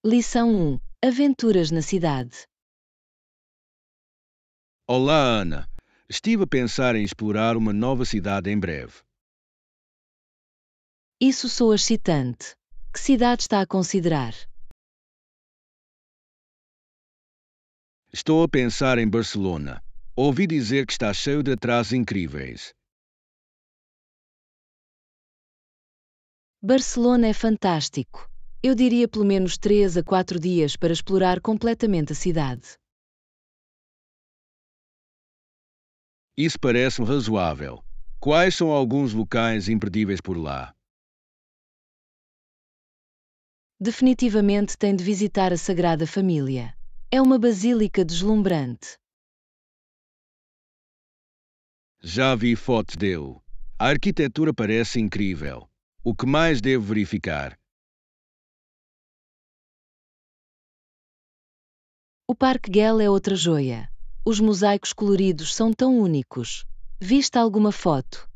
Lição 1: Aventuras na cidade. Olá, Ana. Estive a pensar em explorar uma nova cidade em breve. Isso soa excitante. Que cidade está a considerar? Estou a pensar em Barcelona. Ouvi dizer que está cheio de atrasos incríveis. Barcelona é fantástico. Eu diria pelo menos 3 a 4 dias para explorar completamente a cidade. Isso parece-me razoável. Quais são alguns locais imperdíveis por lá? Definitivamente tem de visitar a Sagrada Família. É uma basílica deslumbrante. Já vi fotos dele. A arquitetura parece incrível. O que mais devo verificar? O Parque Güell é outra joia. Os mosaicos coloridos são tão únicos. Viste alguma foto?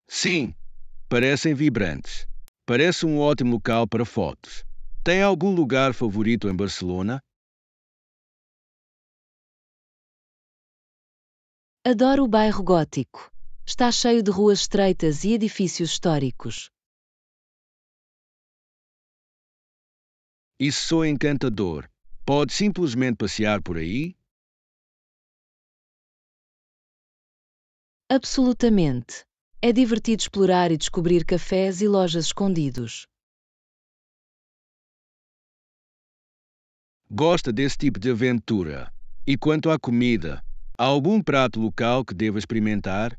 Sim, parecem vibrantes. Parece um ótimo local para fotos. Tem algum lugar favorito em Barcelona? Adoro o bairro gótico. Está cheio de ruas estreitas e edifícios históricos. Isso soa encantador. Pode simplesmente passear por aí? Absolutamente. É divertido explorar e descobrir cafés e lojas escondidos. Gosta desse tipo de aventura? E quanto à comida, há algum prato local que deva experimentar?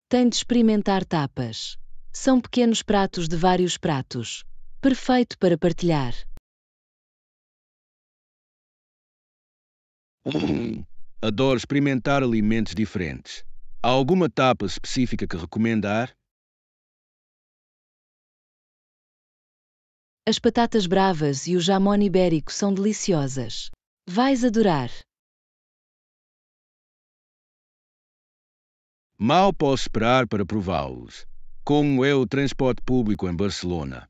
Tem de experimentar tapas. São pequenos pratos de vários pratos. Perfeito para partilhar. Adoro experimentar alimentos diferentes. Há alguma tapa específica que recomendar? As batatas bravas e o jamón ibérico são deliciosas. Vais adorar. Mal posso esperar para prová-los. Como é o transporte público em Barcelona?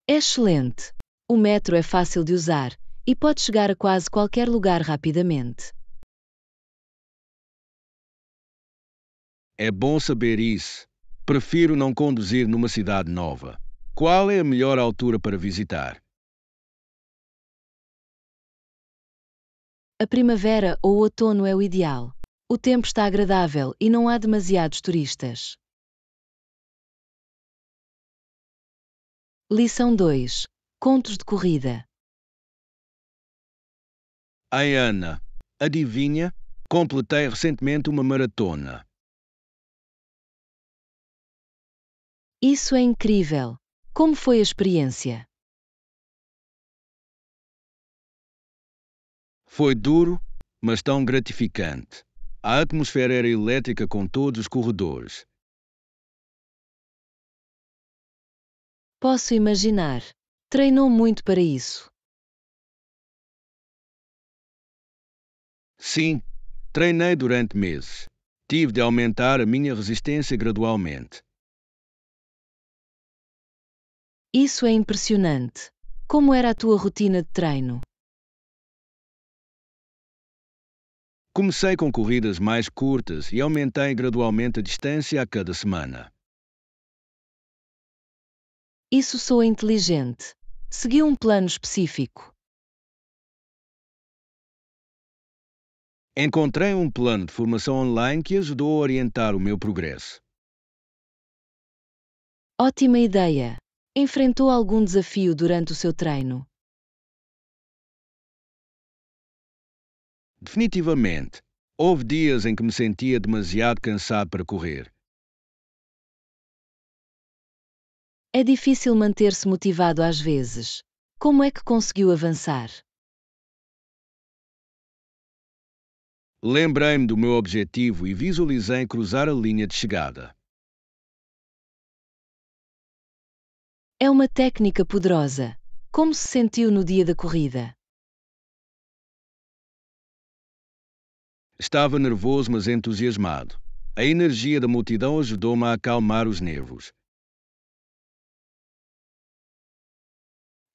É excelente. O metro é fácil de usar e pode chegar a quase qualquer lugar rapidamente. É bom saber isso. Prefiro não conduzir numa cidade nova. Qual é a melhor altura para visitar? A primavera ou outono é o ideal. O tempo está agradável e não há demasiados turistas. Lição 2: Contos de corrida. Ai, Ana, adivinha? Completei recentemente uma maratona. Isso é incrível! Como foi a experiência? Foi duro, mas tão gratificante. A atmosfera era elétrica com todos os corredores. Posso imaginar. Treinou muito para isso. Sim, treinei durante meses. Tive de aumentar a minha resistência gradualmente. Isso é impressionante. Como era a tua rotina de treino? Comecei com corridas mais curtas e aumentei gradualmente a distância a cada semana. Isso soa inteligente. Seguiu um plano específico. Encontrei um plano de formação online que ajudou a orientar o meu progresso. Ótima ideia! Enfrentou algum desafio durante o seu treino? Definitivamente, houve dias em que me sentia demasiado cansado para correr. É difícil manter-se motivado às vezes. Como é que conseguiu avançar? Lembrei-me do meu objetivo e visualizei cruzar a linha de chegada. É uma técnica poderosa. Como se sentiu no dia da corrida? Estava nervoso, mas entusiasmado. A energia da multidão ajudou-me a acalmar os nervos.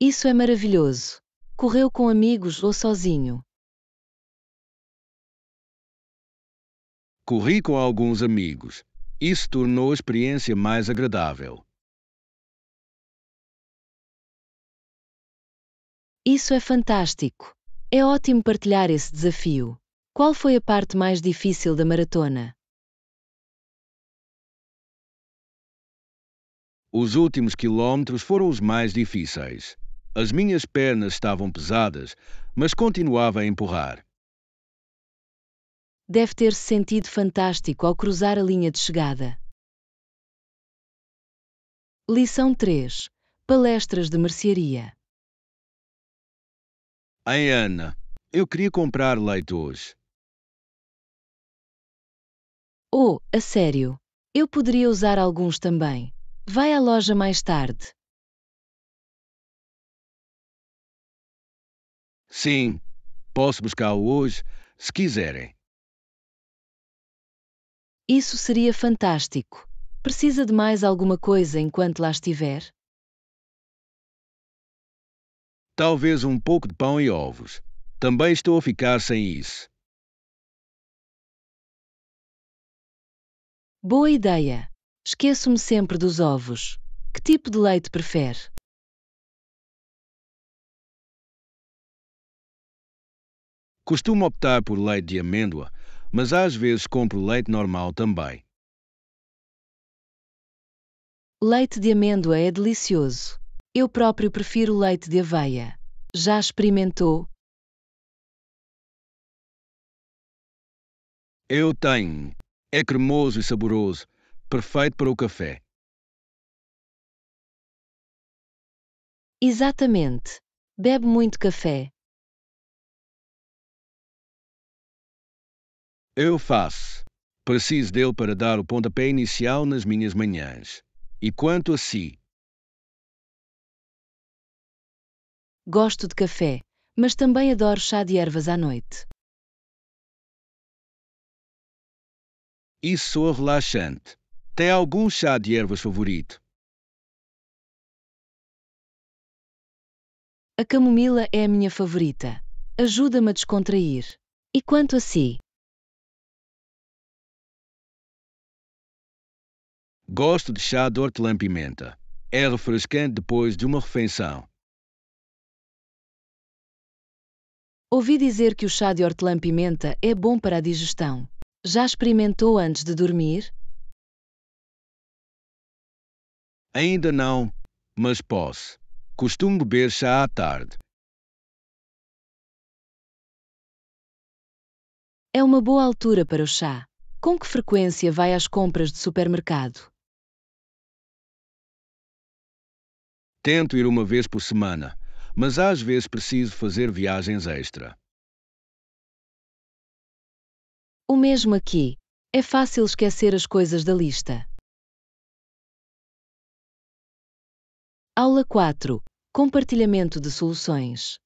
Isso é maravilhoso. Correu com amigos ou sozinho? Corri com alguns amigos. Isso tornou a experiência mais agradável. Isso é fantástico. É ótimo partilhar esse desafio. Qual foi a parte mais difícil da maratona? Os últimos quilómetros foram os mais difíceis. As minhas pernas estavam pesadas, mas continuava a empurrar. Deve ter-se sentido fantástico ao cruzar a linha de chegada. Lição 3. Palestras de mercearia. Ei, Ana, eu queria comprar leite hoje. Oh, a sério? Eu poderia usar alguns também. Vai à loja mais tarde. Sim, posso buscá-lo hoje, se quiserem. Isso seria fantástico. Precisa de mais alguma coisa enquanto lá estiver? Talvez um pouco de pão e ovos. Também estou a ficar sem isso. Boa ideia. Esqueço-me sempre dos ovos. Que tipo de leite prefere? Costumo optar por leite de amêndoa, mas às vezes compro leite normal também. Leite de amêndoa é delicioso. Eu próprio prefiro leite de aveia. Já experimentou? Eu tenho. É cremoso e saboroso, perfeito para o café. Exatamente. Bebe muito café. Eu faço. Preciso dele para dar o pontapé inicial nas minhas manhãs. E quanto a si? Gosto de café, mas também adoro chá de ervas à noite. Isso soa relaxante. Tem algum chá de ervas favorito? A camomila é a minha favorita. Ajuda-me a descontrair. E quanto a si? Gosto de chá de hortelã-pimenta. É refrescante depois de uma refeição. Ouvi dizer que o chá de hortelã-pimenta é bom para a digestão. Já experimentou antes de dormir? Ainda não, mas posso. Costumo beber chá à tarde. É uma boa altura para o chá. Com que frequência vai às compras de supermercado? Tento ir uma vez por semana, mas às vezes preciso fazer viagens extra. O mesmo aqui. É fácil esquecer as coisas da lista. Aula 4. Compartilhamento de soluções.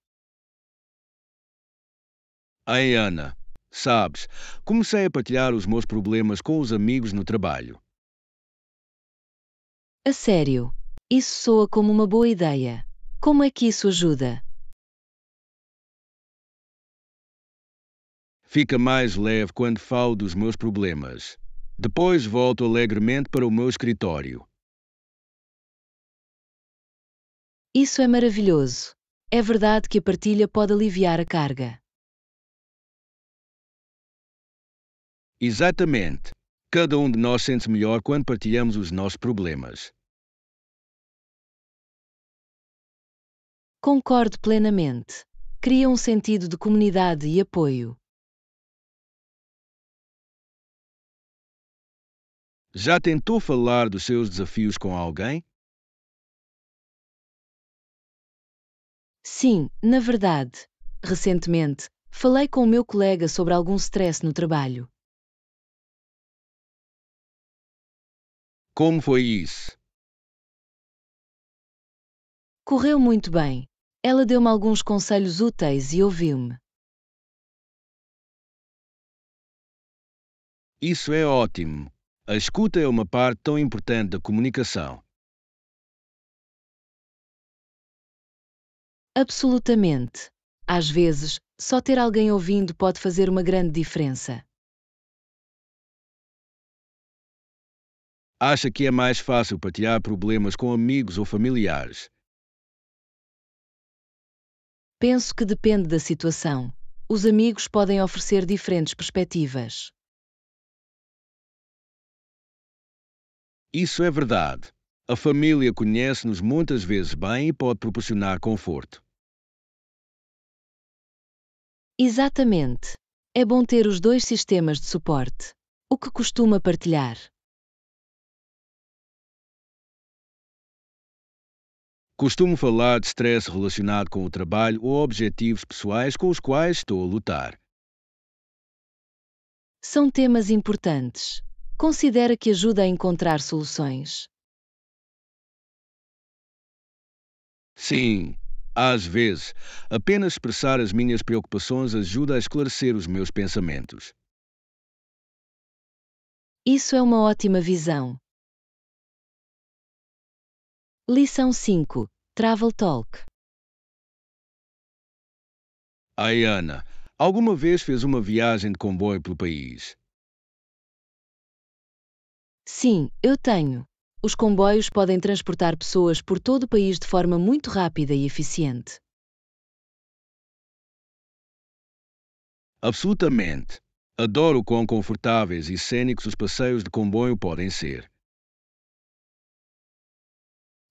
Ei, Ana, sabes, comecei a partilhar os meus problemas com os amigos no trabalho. A sério? Isso soa como uma boa ideia. Como é que isso ajuda? Fica mais leve quando falo dos meus problemas. Depois volto alegremente para o meu escritório. Isso é maravilhoso. É verdade que a partilha pode aliviar a carga. Exatamente. Cada um de nós sente-se melhor quando partilhamos os nossos problemas. Concordo plenamente. Cria um sentido de comunidade e apoio. Já tentou falar dos seus desafios com alguém? Sim, na verdade. Recentemente, falei com o meu colega sobre algum stress no trabalho. Como foi isso? Correu muito bem. Ela deu-me alguns conselhos úteis e ouviu-me. Isso é ótimo. A escuta é uma parte tão importante da comunicação. Absolutamente. Às vezes, só ter alguém ouvindo pode fazer uma grande diferença. Acha que é mais fácil partilhar problemas com amigos ou familiares? Penso que depende da situação. Os amigos podem oferecer diferentes perspectivas. Isso é verdade. A família conhece-nos muitas vezes bem e pode proporcionar conforto. Exatamente. É bom ter os dois sistemas de suporte. O que costuma partilhar? Costumo falar de stress relacionado com o trabalho ou objetivos pessoais com os quais estou a lutar. São temas importantes. Considera que ajuda a encontrar soluções. Sim, às vezes, apenas expressar as minhas preocupações ajuda a esclarecer os meus pensamentos. Isso é uma ótima visão. Lição 5. Travel Talk. Ai, Ana, alguma vez fez uma viagem de comboio pelo país? Sim, eu tenho. Os comboios podem transportar pessoas por todo o país de forma muito rápida e eficiente. Absolutamente. Adoro quão confortáveis e cênicos os passeios de comboio podem ser.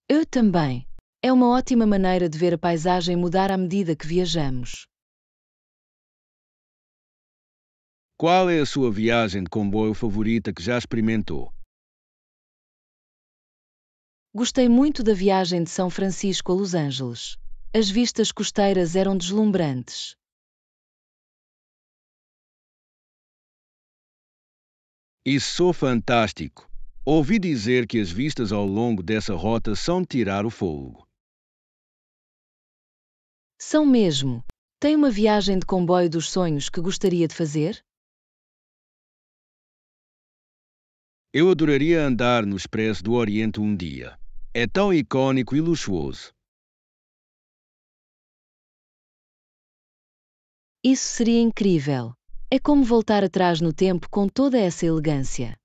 Eu também. É uma ótima maneira de ver a paisagem mudar à medida que viajamos. Qual é a sua viagem de comboio favorita que já experimentou? Gostei muito da viagem de São Francisco a Los Angeles. As vistas costeiras eram deslumbrantes. Isso sou fantástico. Ouvi dizer que as vistas ao longo dessa rota são de tirar o fôlego. São mesmo. Tem uma viagem de comboio dos sonhos que gostaria de fazer? Eu adoraria andar no Expresso do Oriente um dia. É tão icônico e luxuoso. Isso seria incrível. É como voltar atrás no tempo com toda essa elegância.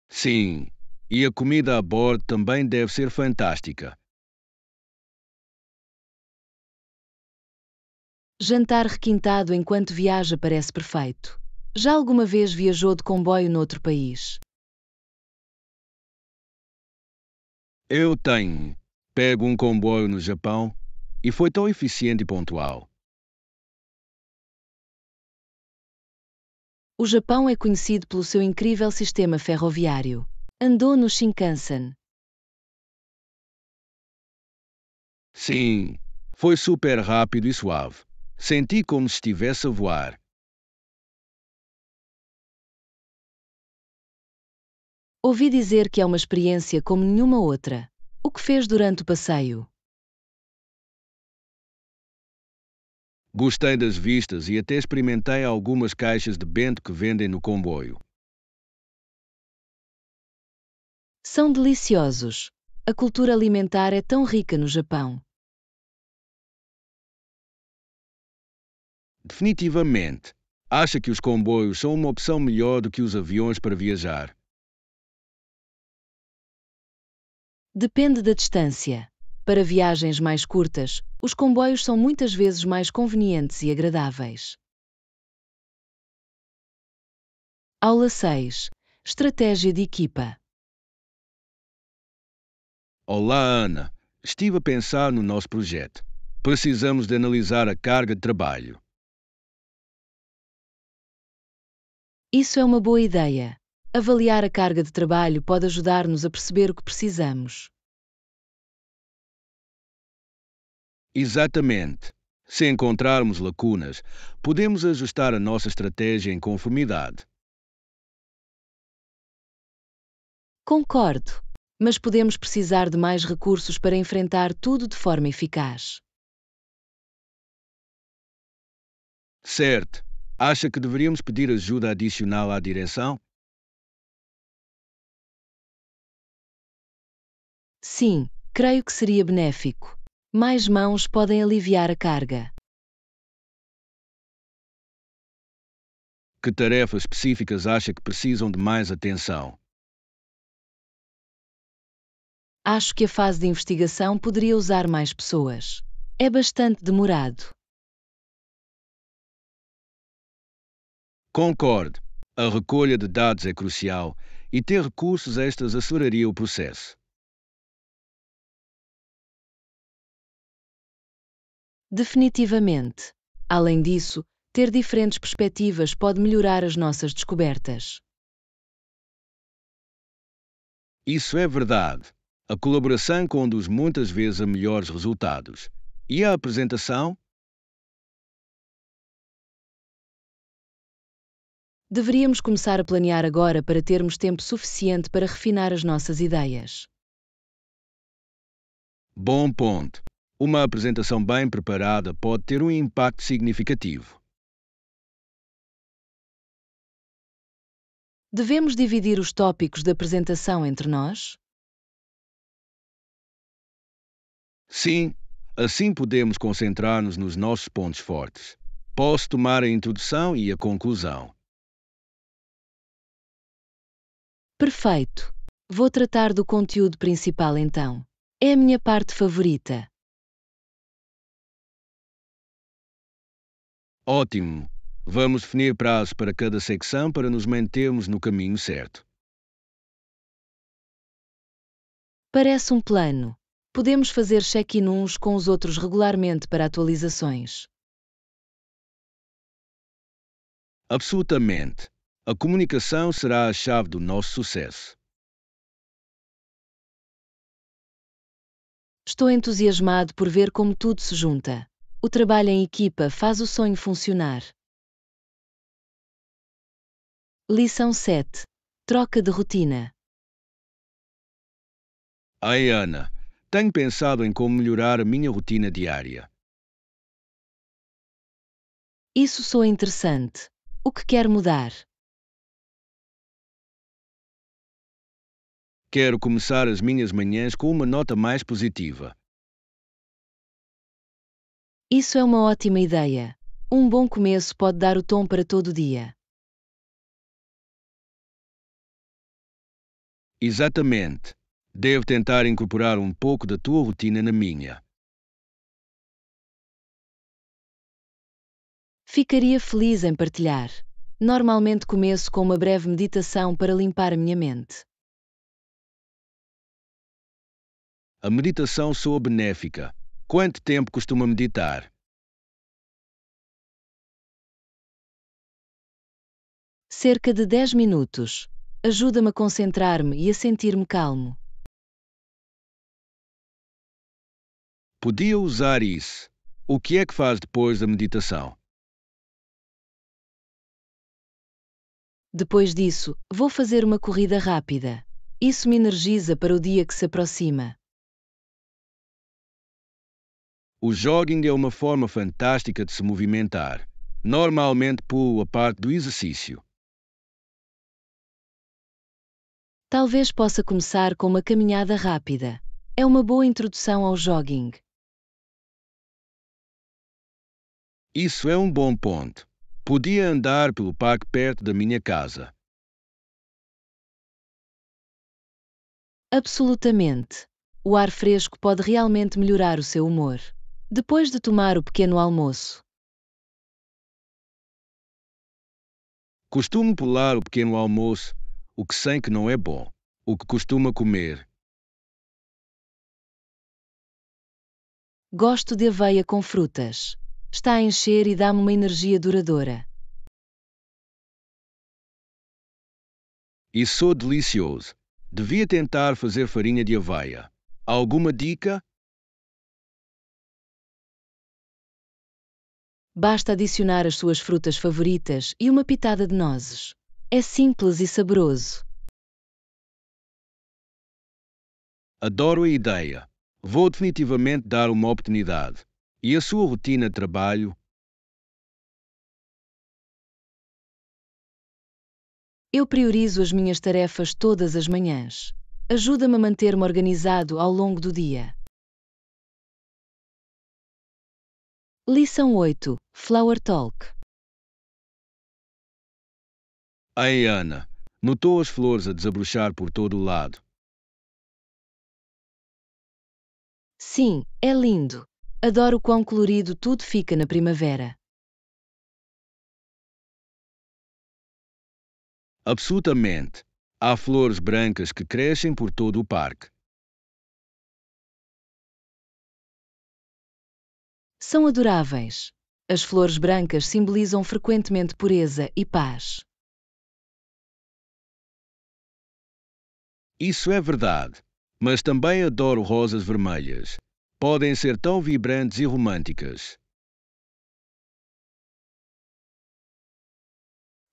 Sim, e a comida a bordo também deve ser fantástica. Jantar requintado enquanto viaja parece perfeito. Já alguma vez viajou de comboio noutro país? Eu tenho. Pego um comboio no Japão e foi tão eficiente e pontual. O Japão é conhecido pelo seu incrível sistema ferroviário. Andou no Shinkansen. Sim, foi super rápido e suave. Senti como se estivesse a voar. Ouvi dizer que é uma experiência como nenhuma outra. O que fez durante o passeio? Gostei das vistas e até experimentei algumas caixas de bento que vendem no comboio. São deliciosos. A cultura alimentar é tão rica no Japão. Definitivamente. Acha que os comboios são uma opção melhor do que os aviões para viajar? Depende da distância. Para viagens mais curtas, os comboios são muitas vezes mais convenientes e agradáveis. Aula 6. Estratégia de equipa. Olá, Ana. Estive a pensar no nosso projeto. Precisamos de analisar a carga de trabalho. Isso é uma boa ideia. Avaliar a carga de trabalho pode ajudar-nos a perceber o que precisamos. Exatamente. Se encontrarmos lacunas, podemos ajustar a nossa estratégia em conformidade. Concordo. Mas podemos precisar de mais recursos para enfrentar tudo de forma eficaz. Certo. Acha que deveríamos pedir ajuda adicional à direção? Sim, creio que seria benéfico. Mais mãos podem aliviar a carga. Que tarefas específicas acha que precisam de mais atenção? Acho que a fase de investigação poderia usar mais pessoas. É bastante demorado. Concordo. A recolha de dados é crucial e ter recursos extras aceleraria o processo. Definitivamente. Além disso, ter diferentes perspectivas pode melhorar as nossas descobertas. Isso é verdade. A colaboração conduz muitas vezes a melhores resultados. E a apresentação? Deveríamos começar a planear agora para termos tempo suficiente para refinar as nossas ideias. Bom ponto. Uma apresentação bem preparada pode ter um impacto significativo. Devemos dividir os tópicos da apresentação entre nós? Sim, assim podemos concentrar-nos nos nossos pontos fortes. Posso tomar a introdução e a conclusão. Perfeito. Vou tratar do conteúdo principal então. É a minha parte favorita. Ótimo! Vamos definir prazos para cada secção para nos mantermos no caminho certo. Parece um plano. Podemos fazer check-in uns com os outros regularmente para atualizações. Absolutamente! A comunicação será a chave do nosso sucesso. Estou entusiasmado por ver como tudo se junta. O trabalho em equipa faz o sonho funcionar. Lição 7. Troca de rotina. Ai, Ana, tenho pensado em como melhorar a minha rotina diária. Isso soa interessante. O que quer mudar? Quero começar as minhas manhãs com uma nota mais positiva. Isso é uma ótima ideia. Um bom começo pode dar o tom para todo o dia. Exatamente. Devo tentar incorporar um pouco da tua rotina na minha. Ficaria feliz em partilhar. Normalmente começo com uma breve meditação para limpar a minha mente. A meditação soa benéfica. Quanto tempo costuma meditar? Cerca de 10 minutos. Ajuda-me a concentrar-me e a sentir-me calmo. Podia usar isso. O que é que faz depois da meditação? Depois disso, vou fazer uma corrida rápida. Isso me energiza para o dia que se aproxima. O jogging é uma forma fantástica de se movimentar. Normalmente pulo a parte do exercício. Talvez possa começar com uma caminhada rápida. É uma boa introdução ao jogging. Isso é um bom ponto. Podia andar pelo parque perto da minha casa. Absolutamente. O ar fresco pode realmente melhorar o seu humor. Depois de tomar o pequeno almoço, Costumo pular o pequeno almoço, o que sei que não é bom. O que costuma comer. gosto de aveia com frutas. Está a encher e dá-me uma energia duradoura. E sou delicioso. Devia tentar fazer farinha de aveia. Alguma dica? Basta adicionar as suas frutas favoritas e uma pitada de nozes. É simples e saboroso. Adoro a ideia. Vou definitivamente dar uma oportunidade. E a sua rotina de trabalho? Eu priorizo as minhas tarefas todas as manhãs. Ajuda-me a manter-me organizado ao longo do dia. Lição 8. Flower Talk. Ei, Ana, notou as flores a desabrochar por todo o lado? Sim, é lindo. Adoro quão colorido tudo fica na primavera. Absolutamente. Há flores brancas que crescem por todo o parque. São adoráveis. As flores brancas simbolizam frequentemente pureza e paz. Isso é verdade. Mas também adoro rosas vermelhas. Podem ser tão vibrantes e românticas.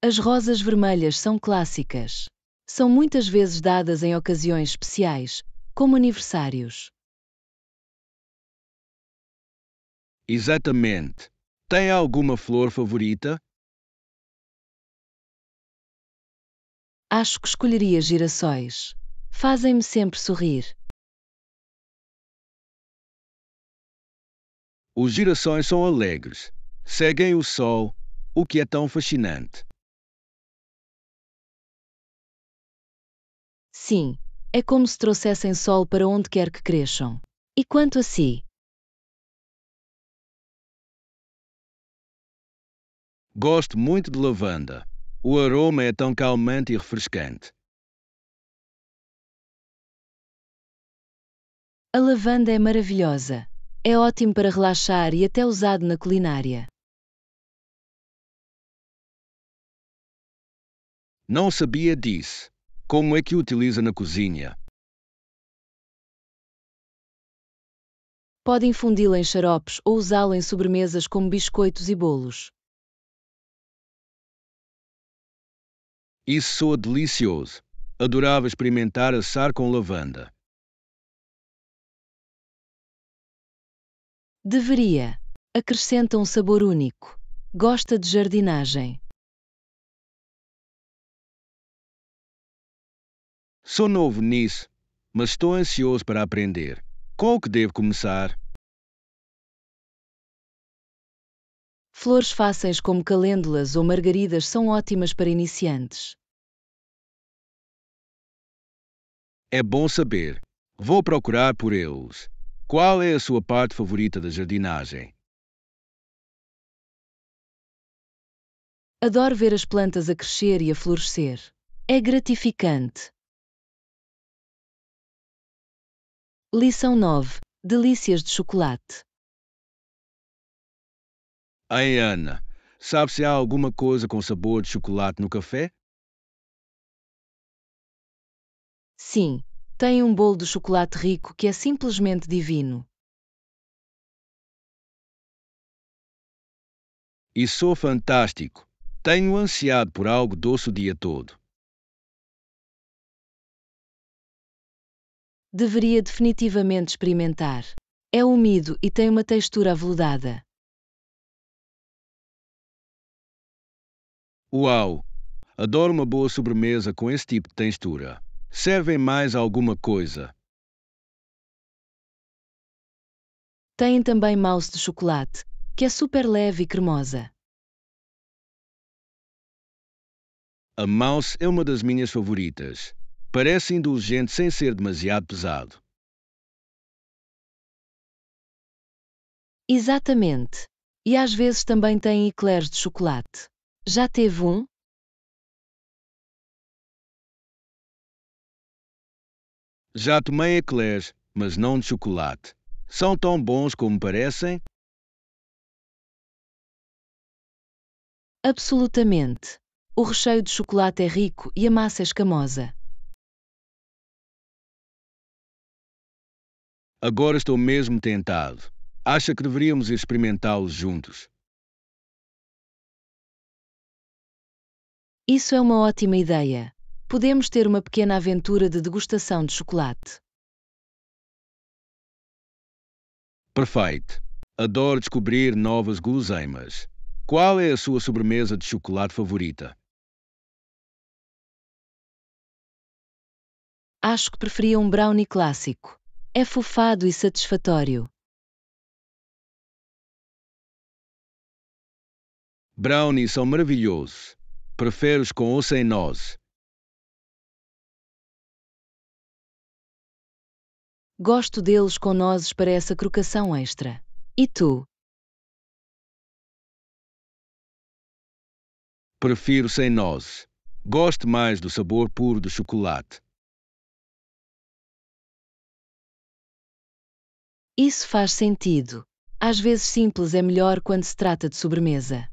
As rosas vermelhas são clássicas. São muitas vezes dadas em ocasiões especiais, como aniversários. Exatamente. Tem alguma flor favorita? Acho que escolheria girassóis. Fazem-me sempre sorrir. Os girassóis são alegres. Seguem o sol, o que é tão fascinante. Sim, é como se trouxessem sol para onde quer que cresçam. E quanto a si? Gosto muito de lavanda. O aroma é tão calmante e refrescante. A lavanda é maravilhosa. É ótimo para relaxar e até usado na culinária. Não sabia disso. Como é que o utiliza na cozinha? Pode infundi-la em xaropes ou usá-la em sobremesas como biscoitos e bolos. Isso soa delicioso. Adorava experimentar assar com lavanda. Deveria. Acrescenta um sabor único. Gosta de jardinagem. Sou novo nisso, mas estou ansioso para aprender. Com o que devo começar? Flores fáceis como calêndulas ou margaridas são ótimas para iniciantes. É bom saber. Vou procurar por eles. Qual é a sua parte favorita da jardinagem? Adoro ver as plantas a crescer e a florescer. É gratificante. Lição 9. Delícias de chocolate. Ei, Ana, sabe se há alguma coisa com sabor de chocolate no café? Sim, tem um bolo de chocolate rico que é simplesmente divino. Isso sou fantástico. Tenho ansiado por algo doce o dia todo. Deveria definitivamente experimentar. É úmido e tem uma textura aveludada. Uau! Adoro uma boa sobremesa com esse tipo de textura. Servem mais alguma coisa? Tem também mousse de chocolate, que é super leve e cremosa. A mousse é uma das minhas favoritas. Parece indulgente sem ser demasiado pesado. Exatamente. E às vezes também tem eclairs de chocolate. Já teve um? Já tomei eclairs, mas não de chocolate. São tão bons como parecem? Absolutamente. O recheio de chocolate é rico e a massa é escamosa. Agora estou mesmo tentado. Acha que deveríamos experimentá-los juntos? Isso é uma ótima ideia. Podemos ter uma pequena aventura de degustação de chocolate. Perfeito. Adoro descobrir novas guloseimas. Qual é a sua sobremesa de chocolate favorita? Acho que preferia um brownie clássico. É fofado e satisfatório. Brownies são maravilhosos. Prefiro-os com ou sem nozes. Gosto deles com nozes para essa crocação extra. E tu? Prefiro sem nozes. Gosto mais do sabor puro do chocolate. Isso faz sentido. Às vezes simples é melhor quando se trata de sobremesa.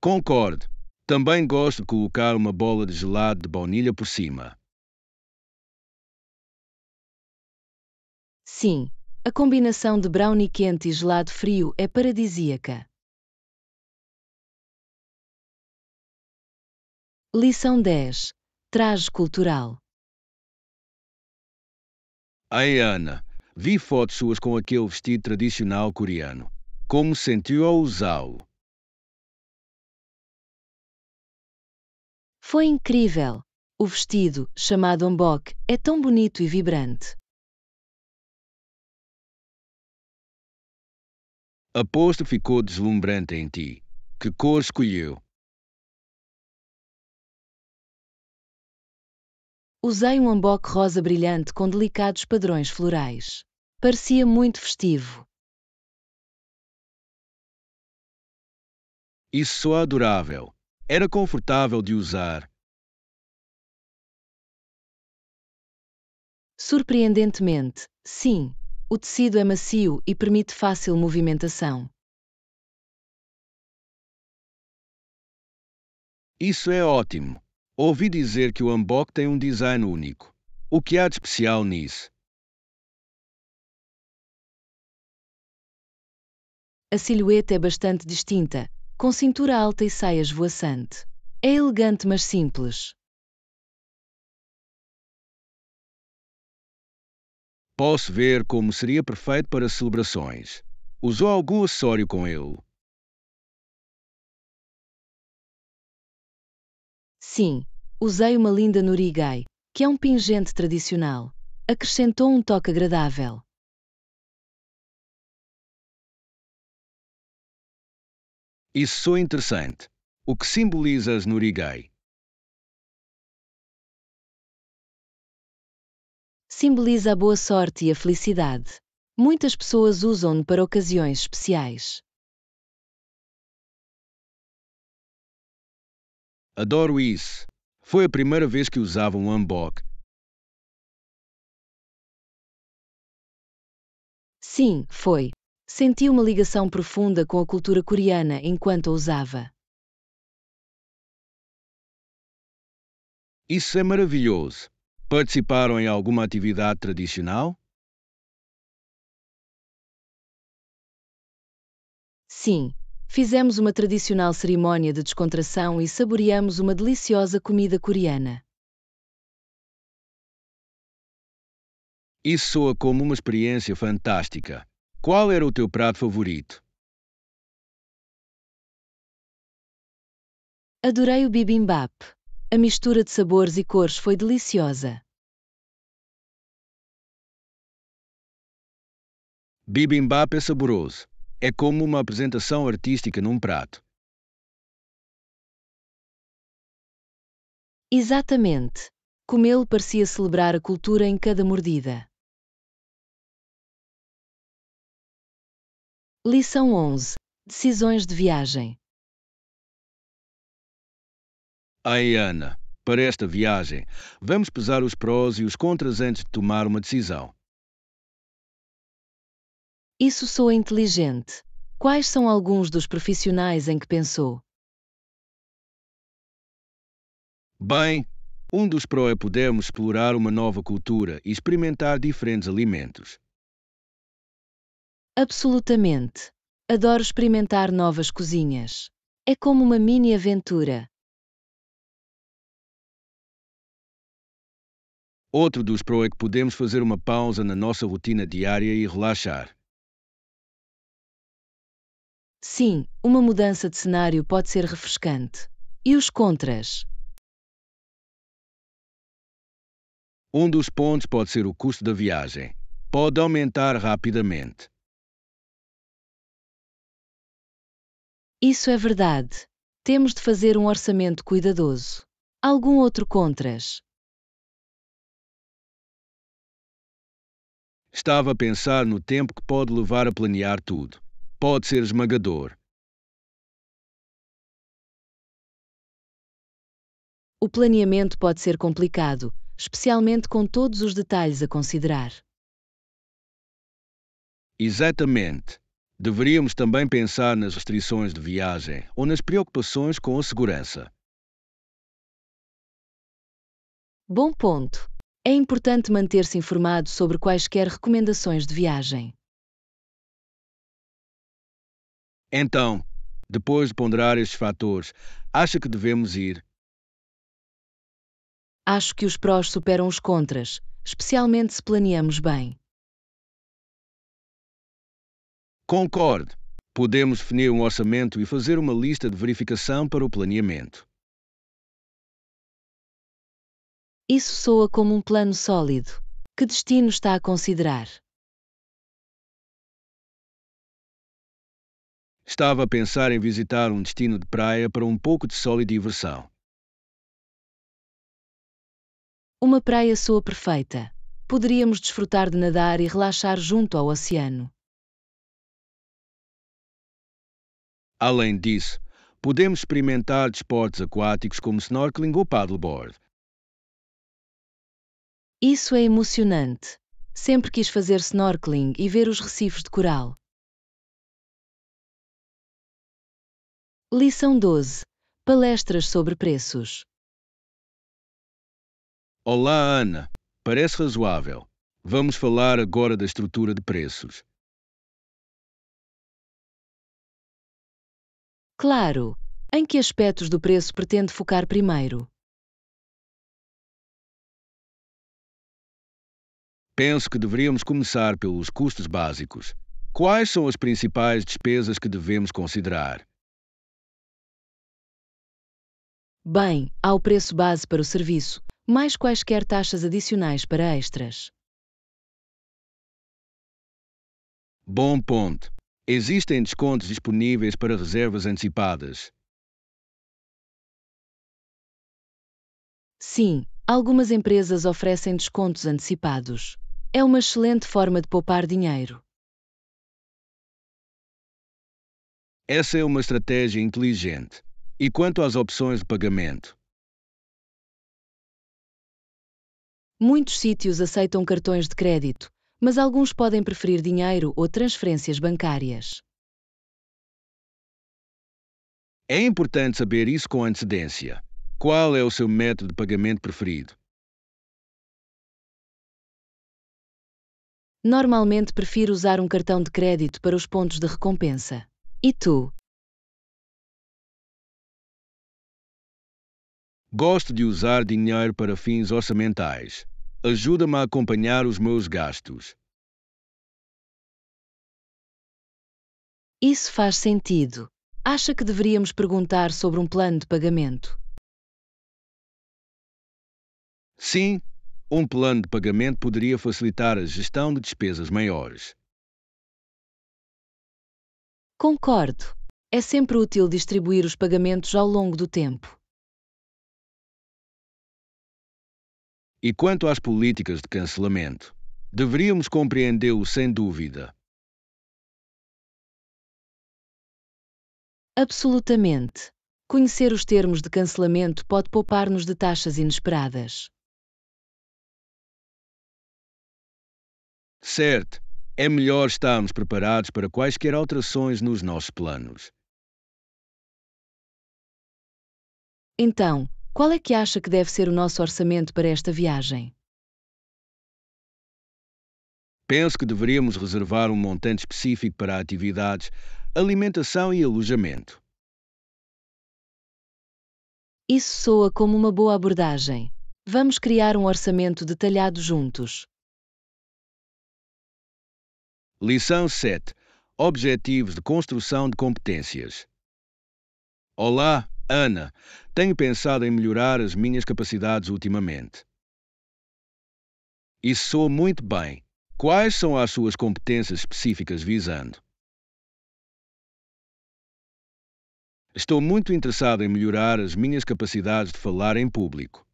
Concordo. Também gosto de colocar uma bola de gelado de baunilha por cima. Sim, a combinação de brownie quente e gelado frio é paradisíaca. Lição 10. Traje cultural. Ai, Ana, vi fotos suas com aquele vestido tradicional coreano. Como se sentiu ao usá-lo? Foi incrível! O vestido, chamado hanbok, é tão bonito e vibrante. Aposto ficou deslumbrante em ti. Que cor escolheu? Usei um hanbok rosa brilhante com delicados padrões florais. Parecia muito festivo. Isso soa adorável. Era confortável de usar. Surpreendentemente, sim, o tecido é macio e permite fácil movimentação. Isso é ótimo. Ouvi dizer que o hanbok tem um design único. O que há de especial nisso? A silhueta é bastante distinta, com cintura alta e saia esvoaçante. É elegante mas simples. Posso ver como seria perfeito para celebrações. Usou algum acessório com ele? Sim, usei uma linda norigai, que é um pingente tradicional. Acrescentou um toque agradável. Isso soa interessante. O que simboliza as norigai? Simboliza a boa sorte e a felicidade. Muitas pessoas usam-no para ocasiões especiais. Adoro isso. Foi a primeira vez que usava um hanbok. Sim, foi. Senti uma ligação profunda com a cultura coreana enquanto a usava. Isso é maravilhoso. Participaram em alguma atividade tradicional? Sim, fizemos uma tradicional cerimónia de descontração e saboreamos uma deliciosa comida coreana. Isso soa como uma experiência fantástica. Qual era o teu prato favorito? Adorei o bibimbap. A mistura de sabores e cores foi deliciosa. Bibimbap é saboroso. É como uma apresentação artística num prato. Exatamente. Comê-lo parecia celebrar a cultura em cada mordida. Lição 11. Decisões de viagem. Ai, Ana, para esta viagem, vamos pesar os prós e os contras antes de tomar uma decisão. Isso soa inteligente. Quais são alguns dos profissionais em que pensou? Bem, um dos prós é podermos explorar uma nova cultura e experimentar diferentes alimentos. Absolutamente. Adoro experimentar novas cozinhas. É como uma mini aventura. Outro dos prós é que podemos fazer uma pausa na nossa rotina diária e relaxar. Sim, uma mudança de cenário pode ser refrescante. E os contras? Um dos pontos pode ser o custo da viagem. Pode aumentar rapidamente. Isso é verdade. Temos de fazer um orçamento cuidadoso. Algum outro contras? Estava a pensar no tempo que pode levar a planear tudo. Pode ser esmagador. O planeamento pode ser complicado, especialmente com todos os detalhes a considerar. Exatamente. Deveríamos também pensar nas restrições de viagem ou nas preocupações com a segurança. Bom ponto. É importante manter-se informado sobre quaisquer recomendações de viagem. Então, depois de ponderar estes fatores, acha que devemos ir? Acho que os prós superam os contras, especialmente se planeamos bem. Concordo. Podemos definir um orçamento e fazer uma lista de verificação para o planeamento. Isso soa como um plano sólido. Que destino está a considerar? Estava a pensar em visitar um destino de praia para um pouco de sol e diversão. Uma praia soa perfeita. Poderíamos desfrutar de nadar e relaxar junto ao oceano. Além disso, podemos experimentar desportos aquáticos como snorkeling ou paddleboard. Isso é emocionante. Sempre quis fazer snorkeling e ver os recifes de coral. Lição 12. Palestras sobre preços. Olá, Ana. Parece razoável. Vamos falar agora da estrutura de preços. Claro. Em que aspectos do preço pretende focar primeiro? Penso que deveríamos começar pelos custos básicos. Quais são as principais despesas que devemos considerar? Bem, há o preço base para o serviço, mais quaisquer taxas adicionais para extras. Bom ponto. Existem descontos disponíveis para reservas antecipadas. Sim, algumas empresas oferecem descontos antecipados. É uma excelente forma de poupar dinheiro. Essa é uma estratégia inteligente. E quanto às opções de pagamento? Muitos sítios aceitam cartões de crédito, mas alguns podem preferir dinheiro ou transferências bancárias. É importante saber isso com antecedência. Qual é o seu método de pagamento preferido? Normalmente prefiro usar um cartão de crédito para os pontos de recompensa. E tu? Gosto de usar dinheiro para fins orçamentais. Ajuda-me a acompanhar os meus gastos. Isso faz sentido. Acha que deveríamos perguntar sobre um plano de pagamento? Sim, um plano de pagamento poderia facilitar a gestão de despesas maiores. Concordo. É sempre útil distribuir os pagamentos ao longo do tempo. E quanto às políticas de cancelamento? Deveríamos compreendê-lo sem dúvida. Absolutamente. Conhecer os termos de cancelamento pode poupar-nos de taxas inesperadas. Certo, é melhor estarmos preparados para quaisquer alterações nos nossos planos. Então, qual é que acha que deve ser o nosso orçamento para esta viagem? Penso que deveríamos reservar um montante específico para atividades, alimentação e alojamento. Isso soa como uma boa abordagem. Vamos criar um orçamento detalhado juntos. Lição 7. Objetivos de construção de competências. Olá, Ana. Tenho pensado em melhorar as minhas capacidades ultimamente. Isso soa muito bem. Quais são as suas competências específicas visando? Estou muito interessado em melhorar as minhas capacidades de falar em público.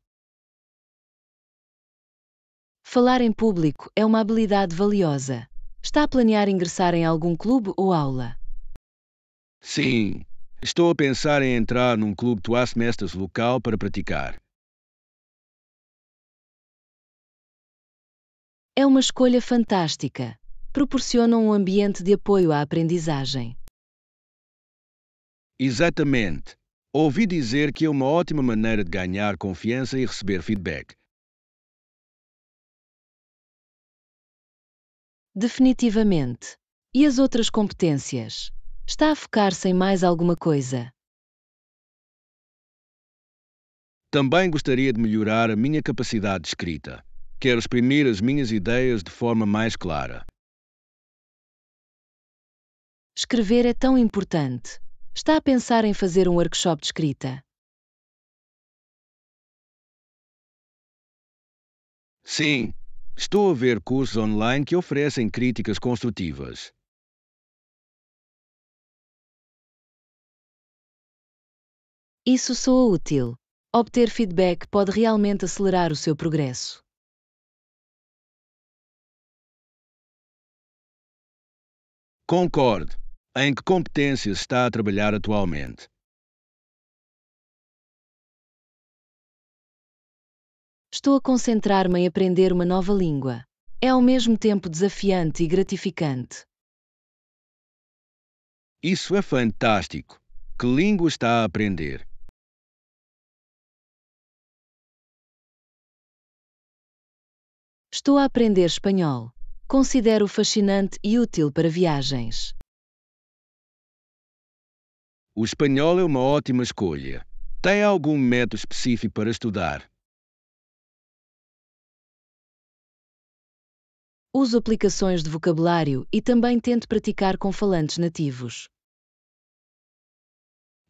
Falar em público é uma habilidade valiosa. Está a planear ingressar em algum clube ou aula? Sim, estou a pensar em entrar num clube Toastmasters local para praticar. É uma escolha fantástica. Proporciona um ambiente de apoio à aprendizagem. Exatamente. Ouvi dizer que é uma ótima maneira de ganhar confiança e receber feedback. Definitivamente. E as outras competências? Está a focar-se em mais alguma coisa? Também gostaria de melhorar a minha capacidade de escrita. Quero exprimir as minhas ideias de forma mais clara. Escrever é tão importante. Está a pensar em fazer um workshop de escrita? Sim, estou a ver cursos online que oferecem críticas construtivas. Isso soa útil. Obter feedback pode realmente acelerar o seu progresso. Concordo. Em que competências está a trabalhar atualmente? Estou a concentrar-me em aprender uma nova língua. É ao mesmo tempo desafiante e gratificante. Isso é fantástico. Que língua está a aprender? Estou a aprender espanhol. Considero fascinante e útil para viagens. O espanhol é uma ótima escolha. Tem algum método específico para estudar? Uso aplicações de vocabulário e também tento praticar com falantes nativos.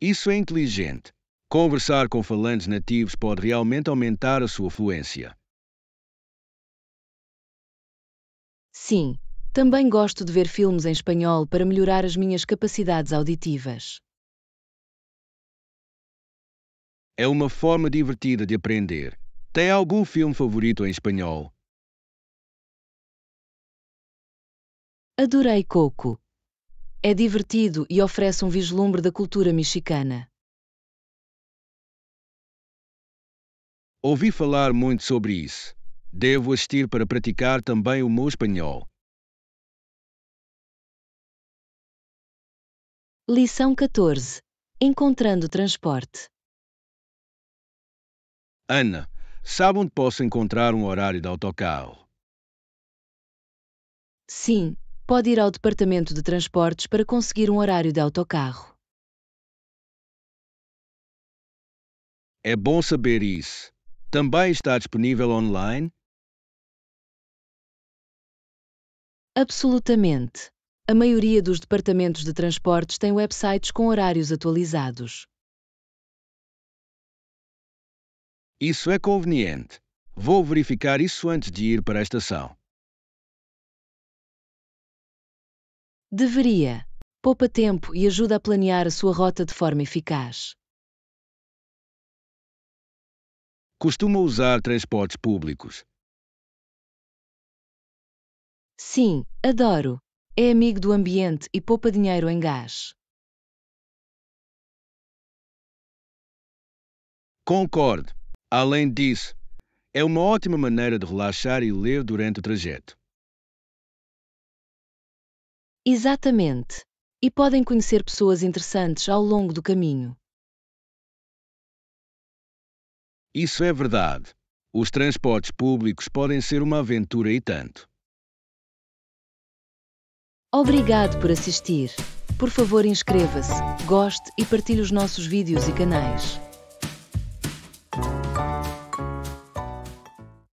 Isso é inteligente. Conversar com falantes nativos pode realmente aumentar a sua fluência. Sim, também gosto de ver filmes em espanhol para melhorar as minhas capacidades auditivas. É uma forma divertida de aprender. Tem algum filme favorito em espanhol? Adorei Coco. É divertido e oferece um vislumbre da cultura mexicana. Ouvi falar muito sobre isso. Devo assistir para praticar também o meu espanhol. Lição 14. Encontrando transporte. Ana, sabe onde posso encontrar um horário de autocarro? Sim, pode ir ao departamento de transportes para conseguir um horário de autocarro. É bom saber isso. Também está disponível online? Absolutamente. A maioria dos departamentos de transportes tem websites com horários atualizados. Isso é conveniente. Vou verificar isso antes de ir para a estação. Deveria. Poupa tempo e ajuda a planear a sua rota de forma eficaz. Costuma usar transportes públicos. Sim, adoro. É amigo do ambiente e poupa dinheiro em gás. Concordo. Além disso, é uma ótima maneira de relaxar e ler durante o trajeto. Exatamente. E podem conhecer pessoas interessantes ao longo do caminho. Isso é verdade. Os transportes públicos podem ser uma aventura e tanto. Obrigado por assistir. Por favor, inscreva-se, goste e partilhe os nossos vídeos e canais.